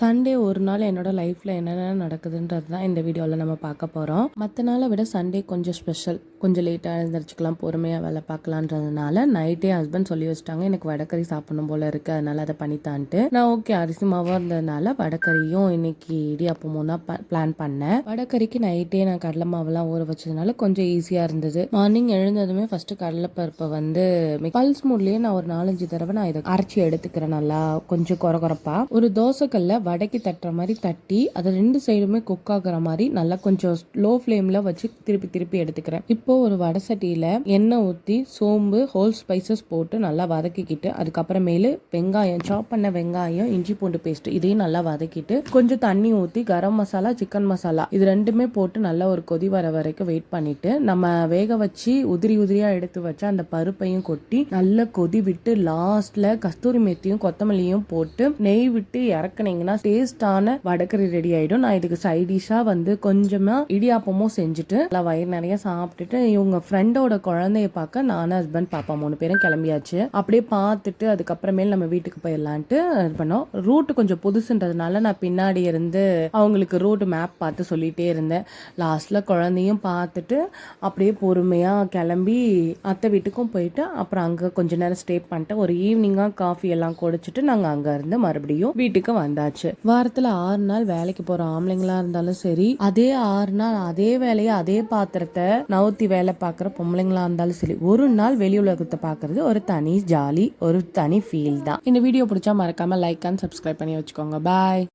Sunday ஒரு நாள் என்னோட லைஃப்பில் என்னென்ன நடக்குதுன்றது தான் இந்த வீடியோவில் நம்ம பார்க்க போகிறோம். மற்ற நாளை விட சண்டே கொஞ்சம் ஸ்பெஷல். கொஞ்சம் லேட்டாக எழுந்திரிச்சிக்கலாம், பொறுமையாக வேலை பார்க்கலான்றதுனால நைட்டே ஹஸ்பண்ட் சொல்லி வச்சுட்டாங்க, எனக்கு வடக்கறி சாப்பிடணும் போல் இருக்குது, அதனால் அதை பண்ணித்தான்ட்டு. நான் ஓகே, அரிசி மாவாக இருந்ததுனால வடக்கறியும் இன்னைக்கு இடியாப்பமும் தான் பிளான் பண்ணேன். வடக்கறிக்கு நைட்டே நான் கடலை மாவுலாம் ஊற வச்சதுனால கொஞ்சம் ஈஸியாக இருந்தது. மார்னிங் எழுந்ததுமே ஃபஸ்ட்டு கடலைப்பருப்பை பல்ஸ் மூட்லேயே நான் ஒரு 4-5 தடவை நான் இதை அரைச்சி எடுத்துக்கிறேன். நல்லா கொஞ்சம் கொரகொரப்பா ஒரு தோசைக்கல்ல வடக்கி தட்டுற மாதிரி தட்டி அதை 2 சைடுமே குக் ஆகுற மாதிரி நல்லா கொஞ்சம் லோ ஃப்ளேமில் வச்சு திருப்பி திருப்பி எடுத்துக்கிறேன். இப்போ ஒரு வடை சட்டியில் எண்ணெய் ஊற்றி சோம்பு, ஹோல் ஸ்பைசஸ் போட்டு நல்லா வதக்கிக்கிட்டு அதுக்கப்புறமேலு வெங்காயம், சாப் பண்ண வெங்காயம், இஞ்சி பூண்டு பேஸ்ட் இதையும் நல்லா வதக்கிட்டு கொஞ்சம் தண்ணி ஊற்றி கரம் மசாலா, சிக்கன் மசாலா இது ரெண்டுமே போட்டு நல்லா ஒரு கொதி வர வரைக்கும் வெயிட் பண்ணிட்டு நம்ம வேக வச்சு உதிரியா எடுத்து வச்ச அந்த பருப்பையும் கொட்டி நல்லா கொதி விட்டு லாஸ்ட்ல கஸ்தூரி மெத்தியும் கொத்தமல்லியும் போட்டு நெய் விட்டு இறக்குனீங்கன்னா டேஸ்டான வடகறி ரெடி ஆயிடும். நான் இதுக்கு சைடிஷா கொஞ்சமா இடியாப்பமும் செஞ்சுட்டு நல்லா வயிறு நிறைய சாப்பிட்டுட்டு இவங்க ஃப்ரெண்டோட குழந்தைய பார்க்க நானும் ஹஸ்பண்ட் பாப்பா 3 பேரும் கிளம்பியாச்சு. அப்படியே பார்த்துட்டு அதுக்கப்புறமேல நம்ம வீட்டுக்கு போயிடலான்ட்டு இது பண்ணோம். ரூட் கொஞ்சம் புதுசுன்றதுனால நான் பின்னாடி இருந்து அவங்களுக்கு ரூட் மேப் பார்த்து சொல்லிட்டே இருந்தேன். லாஸ்ட்ல குழந்தையும் பார்த்துட்டு அப்படியே பொறுமையா கிளம்பி அத்தை வீட்டுக்கும் போயிட்டு அப்புறம் அங்க கொஞ்ச நேரம் ஸ்டே பண்ணிட்டு ஒரு ஈவினிங்கா காஃபி எல்லாம் குடிச்சிட்டு நாங்க அங்க இருந்து மறுபடியும் வீட்டுக்கு வந்தாச்சு. வாரத்துல 6 நாள் வேலைக்கு போற ஆம்பளைங்களா இருந்தாலும் சரி, அதே 6 நாள் அதே வேலையை அதே பாத்திரத்தை நவுத்தி வேலை பார்க்குற பொம்பளைங்களா இருந்தாலும் சரி, ஒரு நாள் வெளி உலகத்தை பார்க்கறது ஒரு தனி ஜாலி, ஒரு தனி ஃபீல் தான். இந்த வீடியோ பிடிச்சா மறக்காம லைக் அண்ட் சப்ஸ்கிரைப் பண்ணி வச்சுக்கோங்க. பாய்.